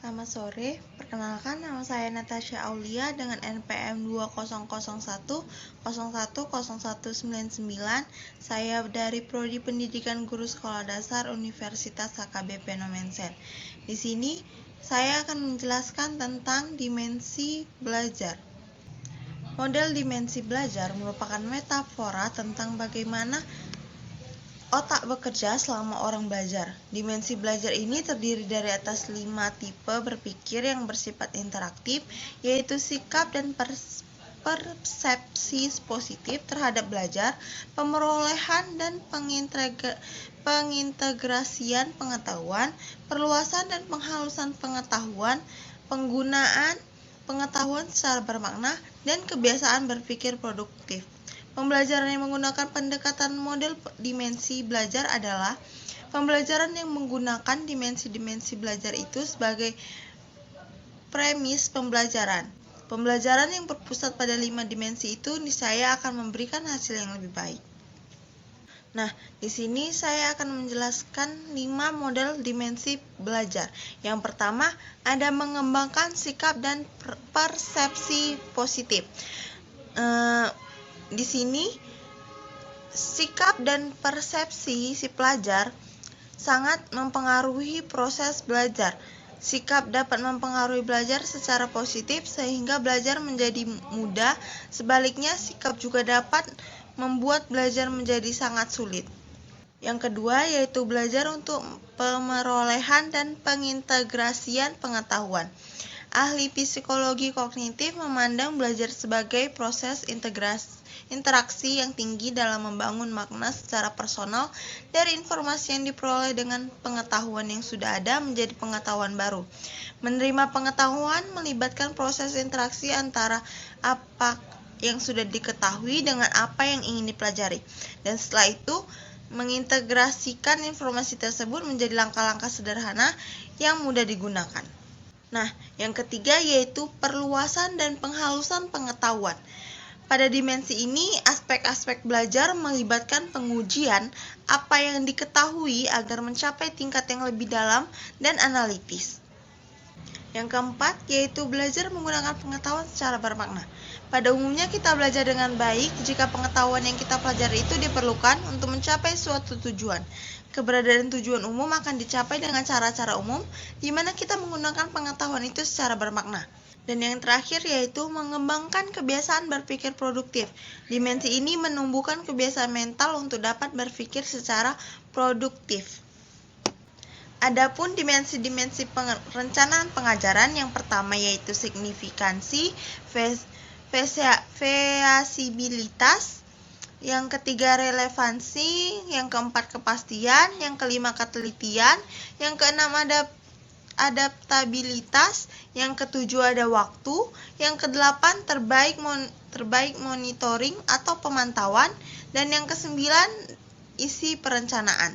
Selamat sore, perkenalkan nama saya Natasha Aulia dengan NPM 2001010199. Saya dari Prodi Pendidikan Guru Sekolah Dasar Universitas HKBP Nomensen. Di sini saya akan menjelaskan tentang dimensi belajar. Model dimensi belajar merupakan metafora tentang bagaimana otak bekerja selama orang belajar. Dimensi belajar ini terdiri dari atas 5 tipe berpikir yang bersifat interaktif, yaitu sikap dan persepsi positif terhadap belajar, pemerolehan dan pengintegrasian pengetahuan, perluasan dan penghalusan pengetahuan, penggunaan pengetahuan secara bermakna, dan kebiasaan berpikir produktif. Pembelajaran yang menggunakan pendekatan model dimensi belajar adalah pembelajaran yang menggunakan dimensi-dimensi belajar itu sebagai premis pembelajaran. Pembelajaran yang berpusat pada 5 dimensi itu niscaya akan memberikan hasil yang lebih baik. Nah, di sini saya akan menjelaskan 5 model dimensi belajar. Yang pertama, ada mengembangkan sikap dan persepsi positif. Di sini sikap dan persepsi si pelajar sangat mempengaruhi proses belajar. Sikap dapat mempengaruhi belajar secara positif sehingga belajar menjadi mudah. Sebaliknya, sikap juga dapat membuat belajar menjadi sangat sulit. Yang kedua yaitu belajar untuk pemerolehan dan pengintegrasian pengetahuan. Ahli psikologi kognitif memandang belajar sebagai proses interaksi yang tinggi dalam membangun makna secara personal dari informasi yang diperoleh dengan pengetahuan yang sudah ada menjadi pengetahuan baru. Menerima pengetahuan melibatkan proses interaksi antara apa yang sudah diketahui dengan apa yang ingin dipelajari. Dan setelah itu, mengintegrasikan informasi tersebut menjadi langkah-langkah sederhana yang mudah digunakan. Nah, yang ketiga yaitu perluasan dan penghalusan pengetahuan. Pada dimensi ini, aspek-aspek belajar melibatkan pengujian apa yang diketahui agar mencapai tingkat yang lebih dalam dan analitis. Yang keempat, yaitu belajar menggunakan pengetahuan secara bermakna. Pada umumnya kita belajar dengan baik jika pengetahuan yang kita pelajari itu diperlukan untuk mencapai suatu tujuan. Keberadaan tujuan umum akan dicapai dengan cara-cara umum, di mana kita menggunakan pengetahuan itu secara bermakna. Dan yang terakhir yaitu mengembangkan kebiasaan berpikir produktif. Dimensi ini menumbuhkan kebiasaan mental untuk dapat berpikir secara produktif. Adapun dimensi-dimensi perencanaan pengajaran, yang pertama yaitu signifikansi, feasibilitas, yang ketiga relevansi, yang keempat kepastian, yang kelima ketelitian, yang keenam adaptabilitas, yang ketujuh ada waktu, yang kedelapan terbaik monitoring atau pemantauan, dan yang kesembilan isi perencanaan.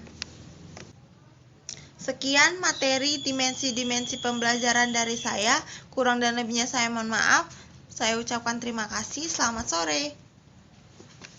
Sekian materi dimensi-dimensi pembelajaran dari saya. Kurang dan lebihnya saya mohon maaf. Saya ucapkan terima kasih. Selamat sore.